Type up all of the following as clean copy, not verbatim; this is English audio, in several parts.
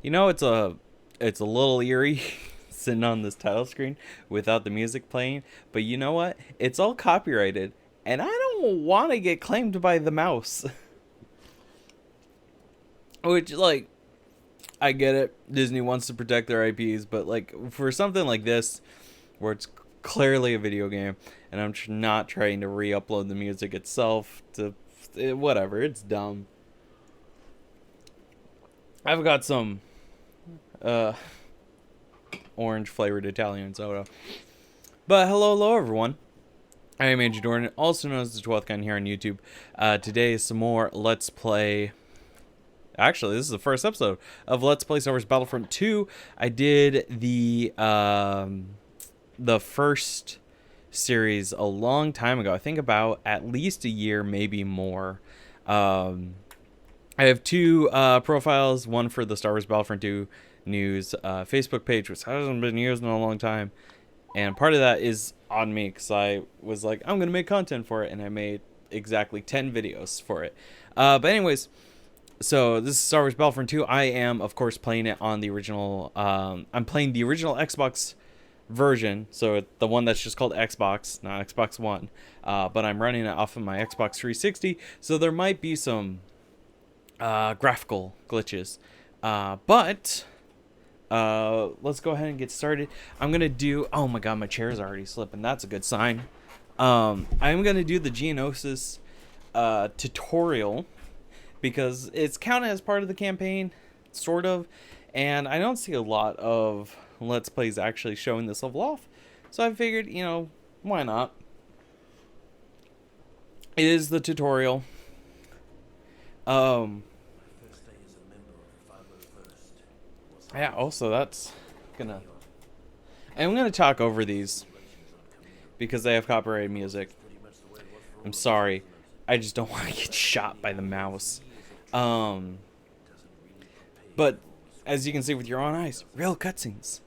You know, it's a little eerie sitting on this title screen without the music playing, but you know what? It's all copyrighted, and I don't want to get claimed by the mouse. Which, like, I get it. Disney wants to protect their IPs, but like for something like this, where it's clearly a video game, and I'm not trying to re-upload the music itself to whatever. It's dumb. I've got some uh orange flavored Italian soda. But hello everyone. I am Andrew Dornan, also known as the 12th Gun here on YouTube. Today is some more Let's Play. Actually, this is the first episode of Let's Play Star Wars Battlefront 2. I did the first series a long time ago. I think about at least a year, maybe more. I have two profiles, one for the Star Wars Battlefront 2 news Facebook page, which hasn't been used in a long time. And part of that is on me, because I was like, I'm going to make content for it, and I made exactly 10 videos for it. But anyways, so this is Star Wars Battlefront 2. I am, of course, playing it on the original, I'm playing the original Xbox version, so the one that's just called Xbox, not Xbox One. But I'm running it off of my Xbox 360, so there might be some graphical glitches. But let's go ahead and get started. I'm gonna do, oh my god, my chair's already slipping. That's a good sign. I'm gonna do the Geonosis tutorial, because it's counted as part of the campaign, sort of, and I don't see a lot of Let's Plays actually showing this level off, so I figured, you know, why not? It is the tutorial. Yeah, also that's gonna, I'm gonna talk over these because they have copyrighted music. I'm sorry, I just don't want to get shot by the mouse. But as you can see with your own eyes, real cutscenes.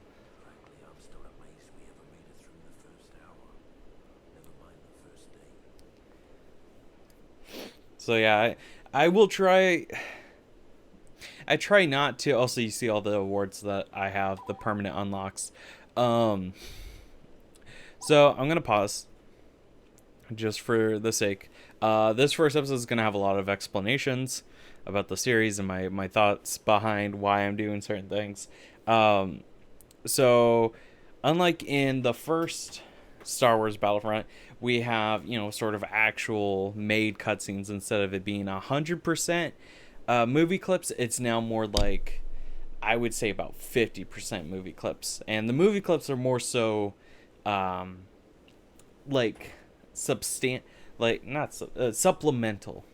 So yeah, I will try. I try not to. Also, you see all the awards that I have, the permanent unlocks. So I'm gonna pause just for the sake. This first episode is gonna have a lot of explanations about the series and my thoughts behind why I'm doing certain things. So unlike in the first Star Wars Battlefront, we have, you know, sort of actual made cutscenes instead of it being 100% movie clips. It's now more like, I would say, about 50% movie clips, and the movie clips are more so like supplemental,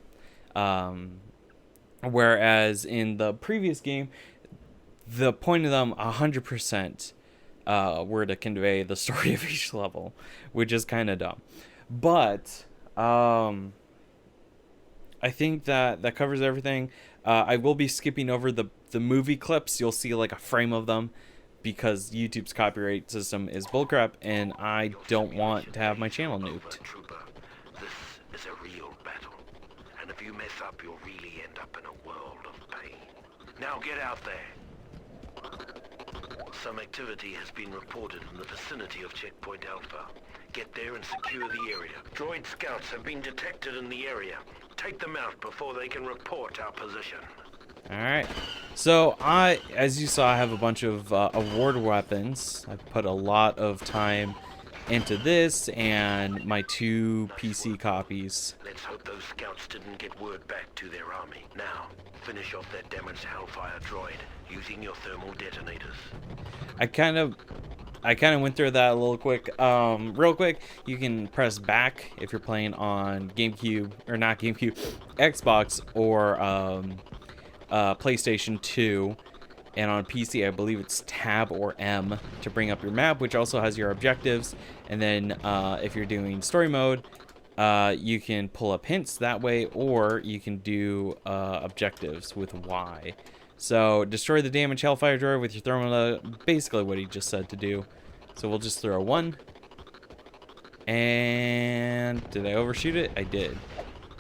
whereas in the previous game, the point of them 100% were to convey the story of each level, which is kind of dumb. But I think that covers everything. I will be skipping over the movie clips. You'll see like a frame of them, because YouTube's copyright system is bullcrap, and I don't want to have my channel nuked. This is a real battle, and if you mess up, you'll really end up in a world of pain. Now get out there. Some activity has been reported in the vicinity of Checkpoint Alpha. Get there and secure the area. Droid scouts have been detected in the area. Take them out before they can report our position. Alright, so as you saw, I have a bunch of award weapons. I've put a lot of time into this and my 2 PC copies. Let's hope those scouts didn't get word back to their army. Now, finish off that damaged Hellfire droid using your thermal detonators. I kind of went through that a little quick. Real quick, you can press back if you're playing on GameCube, or not GameCube, Xbox, or PlayStation 2, and on PC, I believe it's tab or M to bring up your map, which also has your objectives. And then if you're doing story mode, you can pull up hints that way, or you can do objectives with Y. So destroy the damaged Hellfire droid with your thermal, basically what he just said to do. So we'll just throw 1. And did I overshoot it? I did.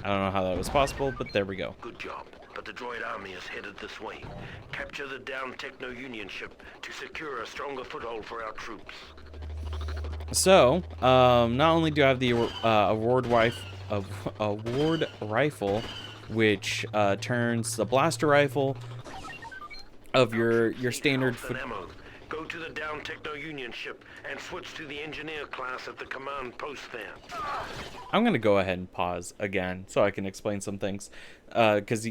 I don't know how that was possible, but there we go. Good job. But The droid army is headed this way. Capture the downed Techno-Union ship to secure a stronger foothold for our troops. So, not only do I have the award rifle, which turns the blaster rifle of your standard. Ammo. Go to the downed Techno-Union ship and switch to the engineer class at the command post there. I'm gonna go ahead and pause again so I can explain some things, because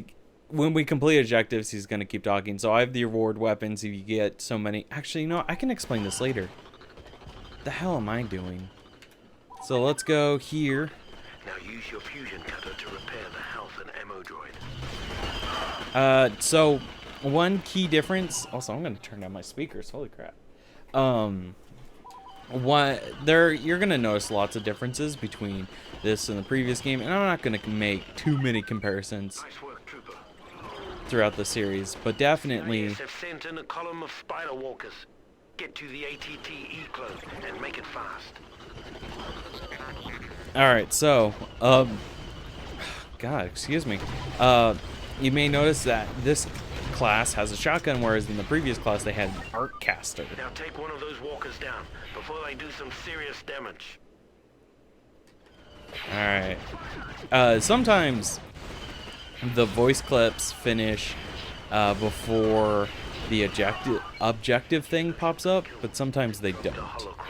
when we complete objectives, he's gonna keep talking. So I have the reward weapons. If you get so many, actually, you know, I can explain this later. The hell am I doing? So let's go here. Now use your fusion cutter to repair the health and ammo droid. So one key difference. Also, I'm gonna turn down my speakers. Holy crap. You're gonna notice lots of differences between this and the previous game, and I'm not gonna make too many comparisons Nice work, trooper. throughout the series, but definitely. CIS have sent in a column of spider walkers. Get to the ATT E-clone and make it fast. All right, so God, excuse me. You may notice that this class has a shotgun, whereas in the previous class they had an arc caster. Now take one of those walkers down before they do some serious damage. All right. Sometimes the voice clips finish before the objective thing pops up, but sometimes they The don't. holocron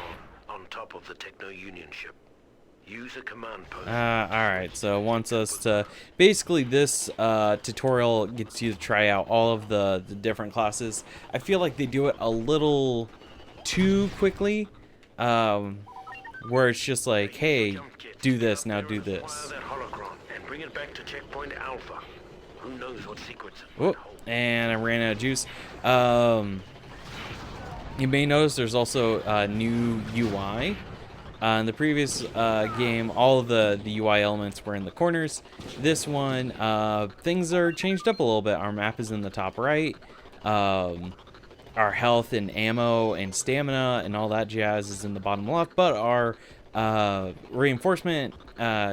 on top of the Techno-Union ship. Use a command post. Alright, so it wants us to... Basically, this tutorial gets you to try out all of the different classes. I feel like they do it a little too quickly, where it's just like, hey, do this, now do this. Acquire that holocron and bring it back to checkpoint Alpha. Who knows what secrets it Oh, might hold. and I ran out of juice. You may notice there's also a new UI. In the previous game, all of the UI elements were in the corners. This one, things are changed up a little bit. Our map is in the top right. Our health and ammo and stamina and all that jazz is in the bottom left. But our reinforcement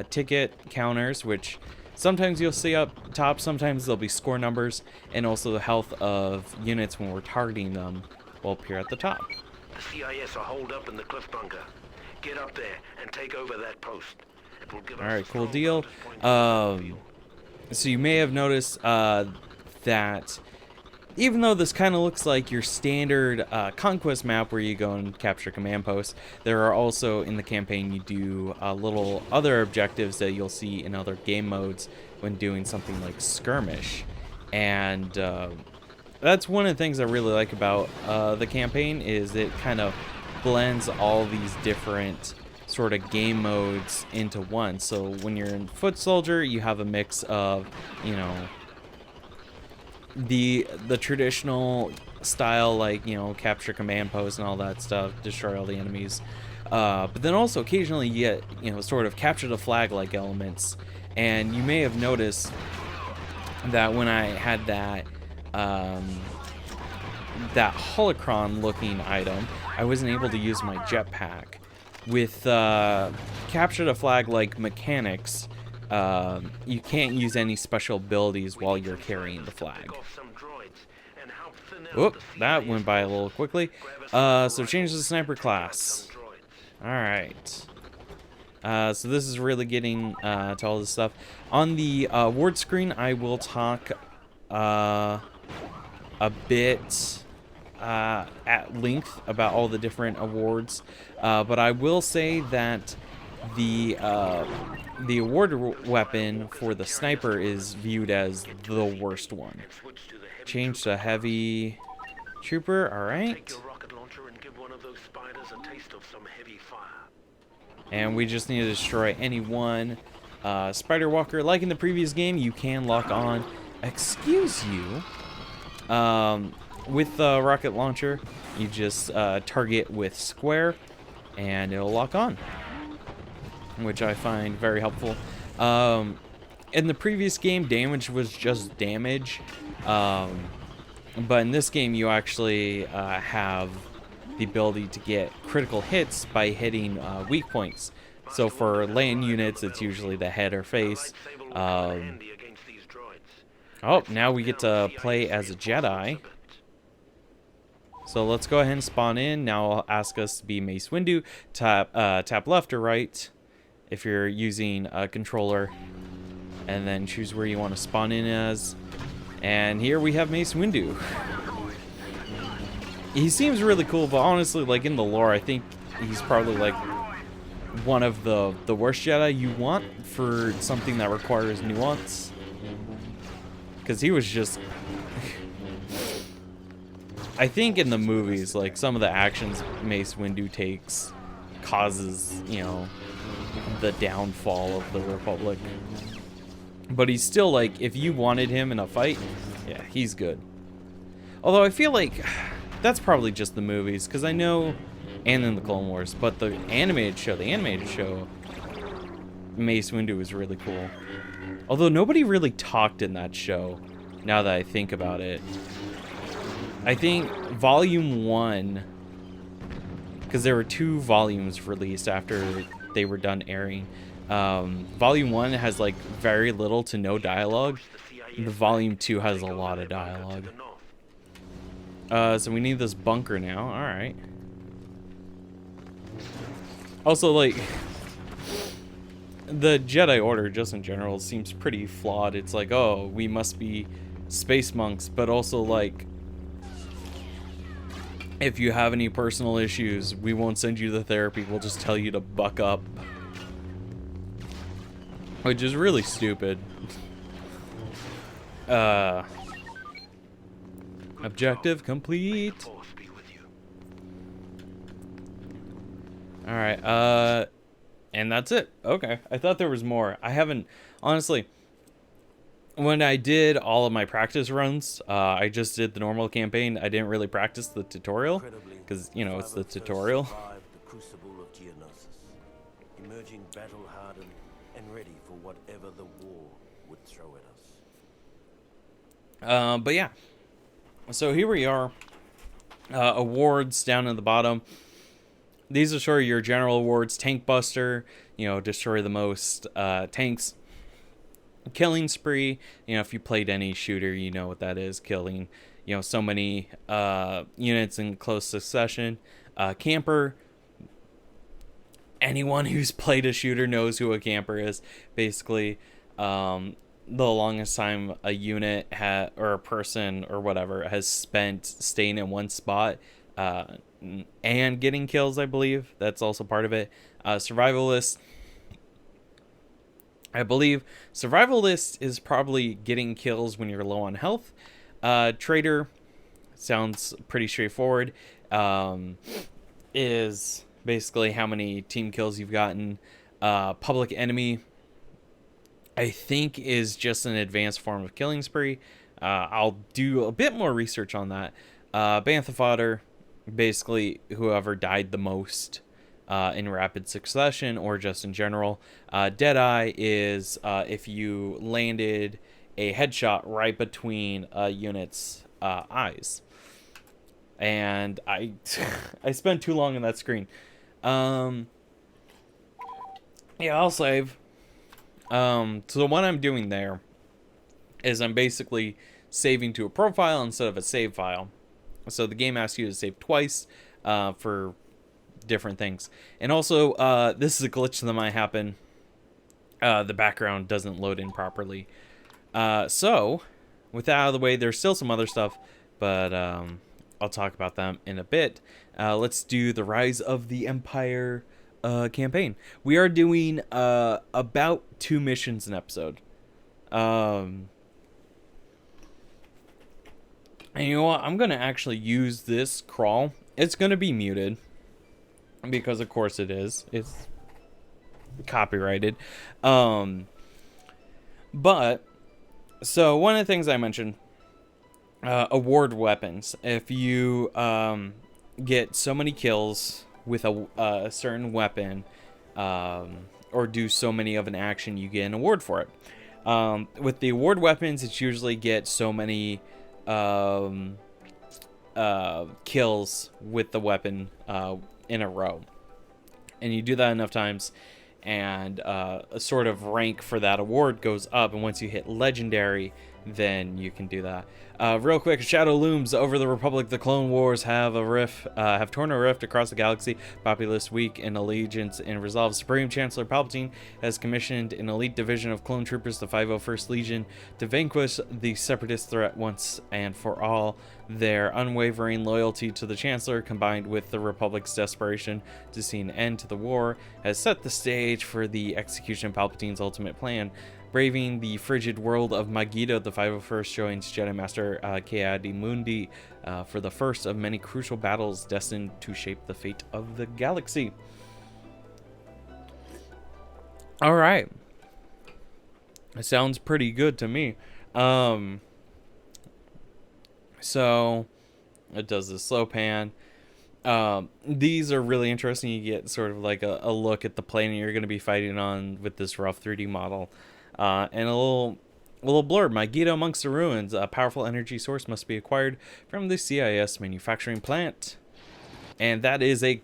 ticket counters, which sometimes you'll see up top, sometimes there'll be score numbers, and also the health of units when we're targeting them will appear at the top. The CIS are holed up in the cliff bunker. Get up there and take over that post. It will give us Alright, a cool strong deal. vantage point on the field. So you may have noticed that even though this kind of looks like your standard conquest map where you go and capture command posts, there are also in the campaign you do little other objectives that you'll see in other game modes when doing something like skirmish. And that's one of the things I really like about the campaign, is it kind of blends all these different sort of game modes into one. So when you're in Foot Soldier, you have a mix of, you know, the traditional style, like, you know, capture command post and all that stuff, destroy all the enemies, but then also occasionally you get, you know, sort of capture the flag like elements. And you may have noticed that when I had that that holocron looking item, I wasn't able to use my jetpack. With capture the flag like mechanics, you can't use any special abilities while you're carrying the flag. Whoop, that went by a little quickly. So change the sniper class. Alright. So this is really getting to all this stuff. On the award screen, I will talk a bit at length about all the different awards, but I will say that the award weapon for the sniper is viewed as the worst one. Change to heavy trooper. All right. And we just need to destroy any one spider walker. Like in the previous game, you can lock on. Excuse you. With the rocket launcher, you just target with square, and it'll lock on, which I find very helpful. In the previous game, damage was just damage, but in this game, you actually have the ability to get critical hits by hitting weak points. So for land units, it's usually the head or face. Oh, now we get to play as a Jedi. So let's go ahead and spawn in. Now I'll ask us to be Mace Windu. Tap left or right if you're using a controller. And then choose where you want to spawn in as. And here we have Mace Windu. He seems really cool, but honestly, like in the lore, I think he's probably like one of the worst Jedi you want for something that requires nuance. Because he was just... I think in the movies, like, some of the actions Mace Windu takes causes, you know, the downfall of the Republic. But he's still, like, if you wanted him in a fight, yeah, he's good. Although I feel like that's probably just the movies, because I know, and in the Clone Wars, but the animated show, Mace Windu was really cool. Although nobody really talked in that show, now that I think about it. I think Volume 1, because there were 2 volumes released after they were done airing. Volume 1 has like very little to no dialogue. The Volume 2 has a lot of dialogue. So we need this bunker now. Alright. Also, like, the Jedi Order, just in general, seems pretty flawed. It's like, oh, we must be space monks, but also, like, if you have any personal issues, we won't send you to therapy. We'll just tell you to buck up. Which is really stupid. Objective complete. Alright, and that's it. Okay, I thought there was more. I haven't, honestly, when I did all of my practice runs, I just did the normal campaign. I didn't really practice the tutorial, because, you know, it's the tutorial. The crucible of Geonosis, emerging battle-hardened and ready for whatever the war would throw at us. But yeah, so here we are. Awards down at the bottom. These are sort of your general awards. Tank Buster, you know, destroy the most tanks. Killing Spree, you know, if you played any shooter, you know what that is. Killing, you know, so many units in close succession. Camper, anyone who's played a shooter knows who a camper is. Basically, the longest time a unit or a person or whatever has spent staying in one spot and getting kills, I believe. That's also part of it. Survivalist. I believe Survivalist is probably getting kills when you're low on health. Traitor sounds pretty straightforward. Is basically how many team kills you've gotten. Public Enemy, I think, is just an advanced form of Killing Spree. I'll do a bit more research on that. Bantha Fodder, basically whoever died the most in rapid succession or just in general. Deadeye is if you landed a headshot right between a unit's eyes. And I spent too long on that screen. Yeah, I'll save. So what I'm doing there is I'm basically saving to a profile instead of a save file. So the game asks you to save twice for different things. And also, this is a glitch that might happen. The background doesn't load in properly. So, with that out of the way, there's still some other stuff, but I'll talk about them in a bit. Let's do the Rise of the Empire campaign. We are doing about 2 missions an episode. And you know what? I'm going to actually use this crawl. It's going to be muted. Because of course it is. It's copyrighted. But, so one of the things I mentioned, award weapons. If you get so many kills with a certain weapon, or do so many of an action, you get an award for it. With the award weapons, it's usually get so many kills with the weapon in a row. And you do that enough times, and a sort of rank for that award goes up. And once you hit legendary, then you can do that. Real quick, shadow looms over the Republic. The Clone Wars have torn a rift across the galaxy. Populace weak in allegiance and resolve. Supreme Chancellor Palpatine has commissioned an elite division of clone troopers, the 501st Legion, to vanquish the Separatist threat once and for all. Their unwavering loyalty to the Chancellor, combined with the Republic's desperation to see an end to the war, has set the stage for the execution of Palpatine's ultimate plan. Braving the frigid world of Megiddo, the 501st joins Jedi Master Ki-Adi-Mundi for the first of many crucial battles destined to shape the fate of the galaxy. All right. It sounds pretty good to me. So it does the slow pan. These are really interesting. You get sort of like a look at the plane you're going to be fighting on with this rough 3D model. And a little blurb. Megiddo amongst the ruins. A powerful energy source must be acquired from the CIS manufacturing plant. And that's a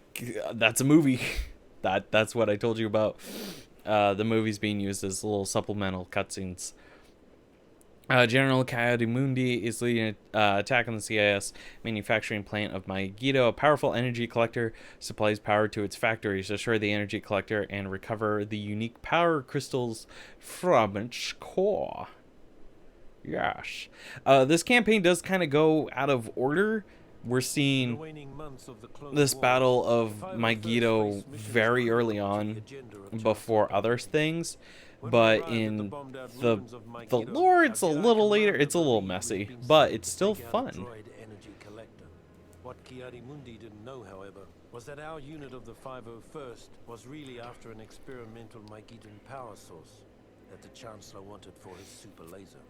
movie. That's what I told you about. The movie's being used as little supplemental cutscenes. General Ki-Adi-Mundi is leading an attack on the CIS manufacturing plant of Megiddo. A powerful energy collector supplies power to its factories. Destroy the energy collector and recover the unique power crystals from its core. Yes. This campaign does kind of go out of order. We're seeing this battle of Megiddo very early on before other things. But in the lore, it's a little later. It's a little messy, but it's still fun. What Ki-Adi-Mundi didn't know, however, was that our unit of the 501st was really after an experimental Megiddan power source that the Chancellor wanted for his super laser.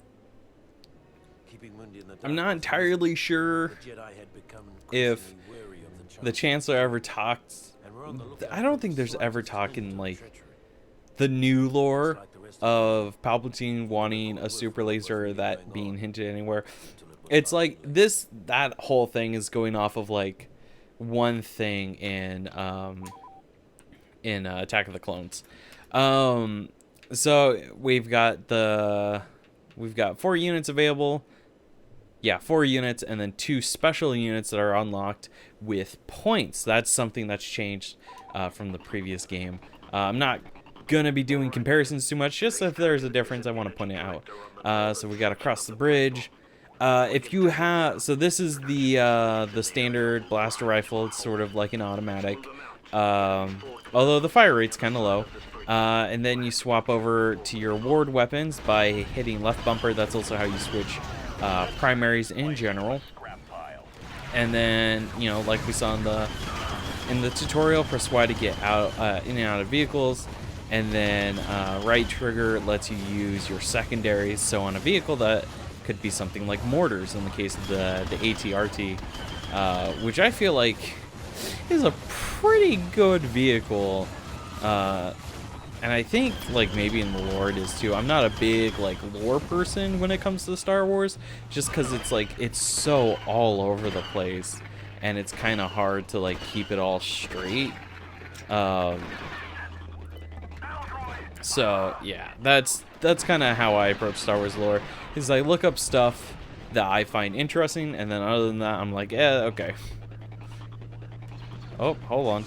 Keeping Mundi in the dark, I'm not entirely sure the Jedi had become if wary of the Chancellor ever talked. I don't think there's ever talk in like the new lore of Palpatine wanting a super laser that being hinted anywhere. It's like that whole thing is going off of like one thing in Attack of the Clones. So we've got 4 units available. Yeah, 4 units, and then 2 special units that are unlocked with points. That's something that's changed from the previous game. I'm not gonna be doing comparisons too much, just if there's a difference I want to point it out. So we got to cross the bridge. If you have, so this is the standard blaster rifle. It's sort of like an automatic, although the fire rate's kind of low. And then you swap over to your ward weapons by hitting left bumper. That's also how you switch primaries in general. And then, you know, like we saw in the tutorial, press Y to get out in and out of vehicles. And then right trigger lets you use your secondaries. So on a vehicle that could be something like mortars in the case of the AT-RT, which I feel like is a pretty good vehicle. And I think like maybe in the lore it is too. I'm not a big like lore person when it comes to Star Wars, just because it's like it's so all over the place and it's kind of hard to like keep it all straight. So yeah, that's kind of how I approach Star Wars lore. Is I look up stuff that I find interesting, and then other than that, I'm like, yeah, okay. Oh, hold on.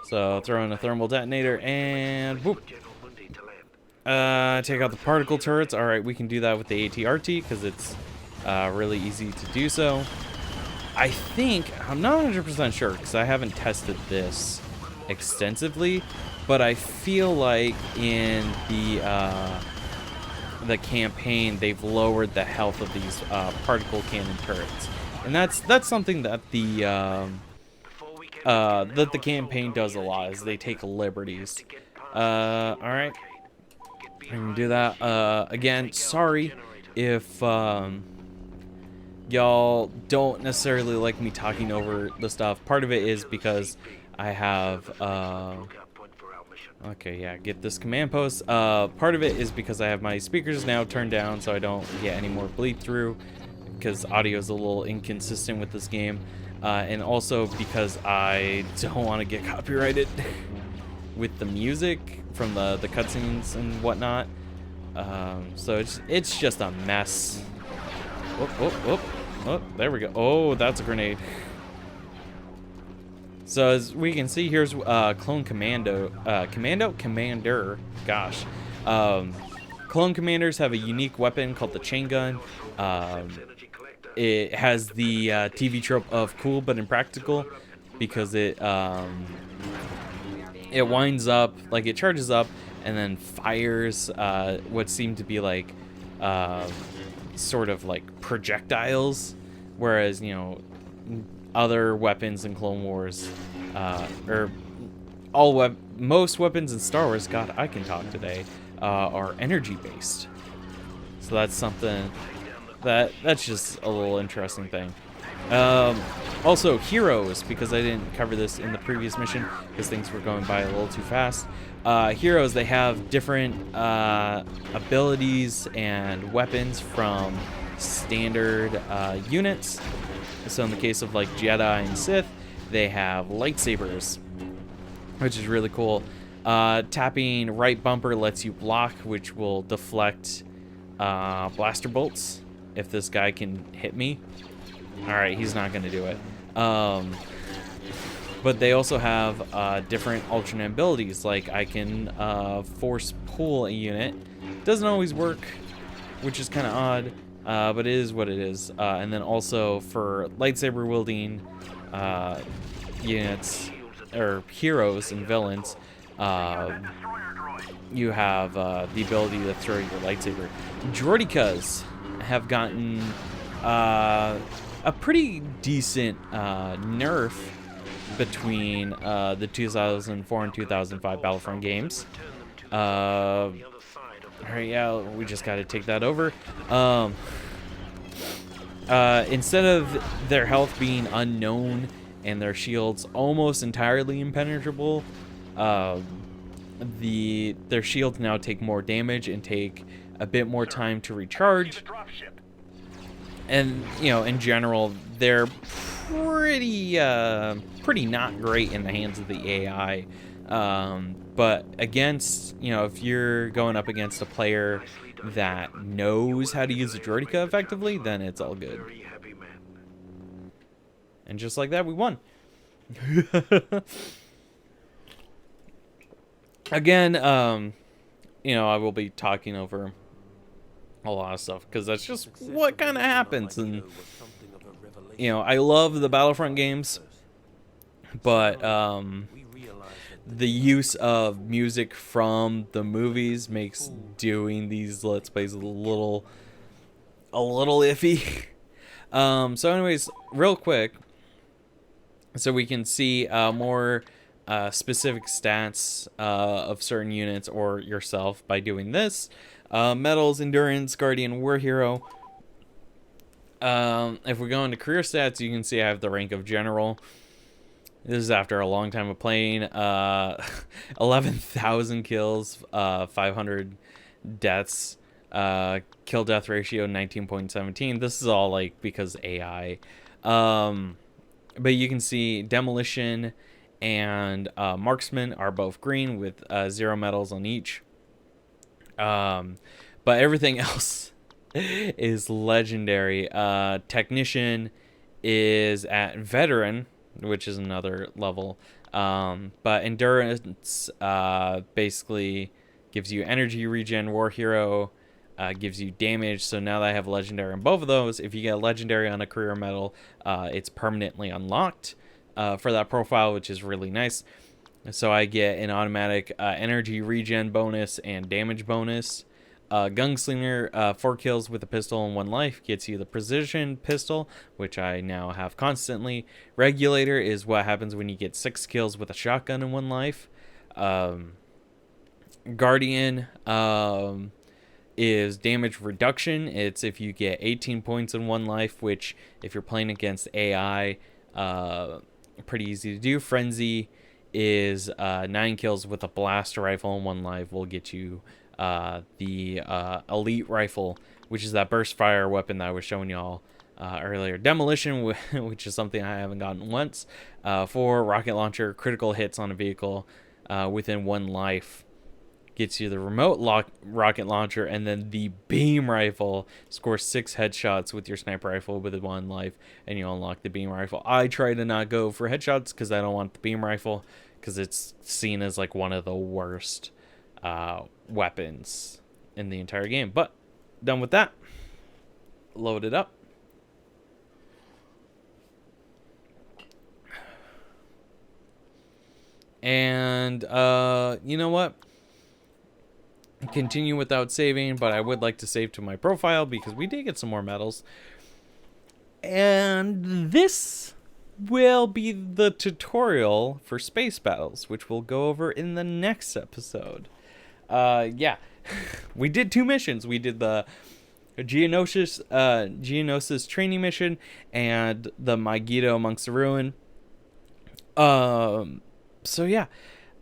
So throw in a thermal detonator and whoop. Take out the particle turrets. All right, we can do that with the AT-RT because it's really easy to do so. I think I'm not 100% sure because I haven't tested this extensively. But I feel like in the campaign they've lowered the health of these particle cannon turrets, and that's something that the campaign does a lot. Is they take liberties. All right, I can do that. Again, sorry if y'all don't necessarily like me talking over the stuff. Part of it is because I have okay, yeah, get this command post. Part of it is because I have my speakers now turned down so I don't get any more bleed through, because audio is a little inconsistent with this game, and also because I don't want to get copyrighted with the music from the cutscenes and whatnot. So it's just a mess. Oh, there we go. Oh, that's a grenade. So as we can see, here's Clone Commander. Gosh. Clone Commanders have a unique weapon called the chain gun. It has the TV trope of cool but impractical because it winds up, like it charges up and then fires what seem to be like sort of like projectiles, whereas, you know, other weapons in Clone Wars, or most weapons in Star Wars, God, I can talk today, are energy based. So that's something that's just a little interesting thing. Also, heroes, because I didn't cover this in the previous mission because things were going by a little too fast. Heroes, they have different abilities and weapons from standard units. So in the case of like Jedi and Sith, they have lightsabers, which is really cool. Tapping right bumper lets you block, which will deflect blaster bolts if this guy can hit me. Alright, he's not going to do it. But they also have different alternate abilities, like I can force pull a unit. Doesn't always work, which is kind of odd. But it is what it is. And then also for lightsaber wielding units, or heroes and villains, you have the ability to throw your lightsaber. Droidekas have gotten a pretty decent nerf between the 2004 and 2005 Battlefront games. Alright, yeah, we just gotta take that over. Instead of their health being unknown and their shields almost entirely impenetrable, their shields now take more damage and take a bit more time to recharge. And, you know, in general, they're pretty not great in the hands of the AI. But against, you know, if you're going up against a player that knows how to use a droideka effectively, then it's all good. And just like that, we won. Again, you know, I will be talking over a lot of stuff because that's just what kind of happens. And, you know, I love the Battlefront games, but the use of music from the movies makes doing these Let's Plays a little iffy. So anyways, real quick, so we can see more specific stats of certain units or yourself by doing this. Medals, Endurance, Guardian, War Hero. If we go into career stats, you can see I have the rank of General. This is after a long time of playing. 11,000 kills, 500 deaths, kill death ratio 19.17. This is all like because AI. But you can see Demolition and Marksman are both green with 0 medals on each. But everything else is legendary. Technician is at Veteran, which is another level. But Endurance basically gives you energy regen. War Hero gives you damage. So now that I have Legendary on both of those, if you get Legendary on a career medal, it's permanently unlocked for that profile, which is really nice. So I get an automatic energy regen bonus and damage bonus. Gunslinger, 4 kills with a pistol and 1 life, gets you the precision pistol, which I now have constantly. Regulator is what happens when you get 6 kills with a shotgun and 1 life. Guardian is damage reduction. It's if you get 18 points and 1 life, which if you're playing against AI, pretty easy to do. Frenzy is 9 kills with a blaster rifle and 1 life will get you the elite rifle, which is that burst fire weapon that I was showing y'all earlier. Demolition, which is something I haven't gotten once. 4 rocket launcher, critical hits on a vehicle within 1 life. gets you the remote rocket launcher, and then the beam rifle. Score 6 headshots with your sniper rifle with 1 life, and you unlock the beam rifle. I try to not go for headshots because I don't want the beam rifle, because it's seen as like one of the worst weapons in the entire game. But done with that. Load it up. And you know what? Continue without saving, but I would like to save to my profile because we did get some more medals. And this will be the tutorial for space battles, which we'll go over in the next episode. Yeah. We did 2 missions. We did the Geonosis training mission and the Megiddo amongst the ruin. So yeah,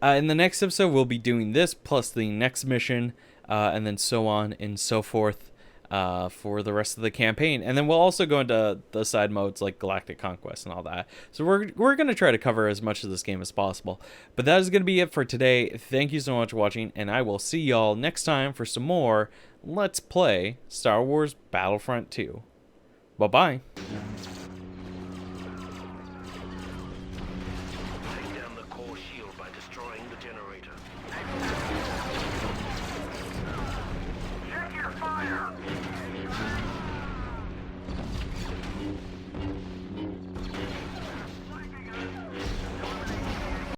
in the next episode we'll be doing this plus the next mission, and then so on and so forth, for the rest of the campaign. And then we'll also go into the side modes like Galactic Conquest and all that. So we're gonna try to cover as much of this game as possible. But that is gonna be it for today. Thank you so much for watching, and I will see y'all next time for some more Let's Play Star Wars Battlefront 2. Bye bye.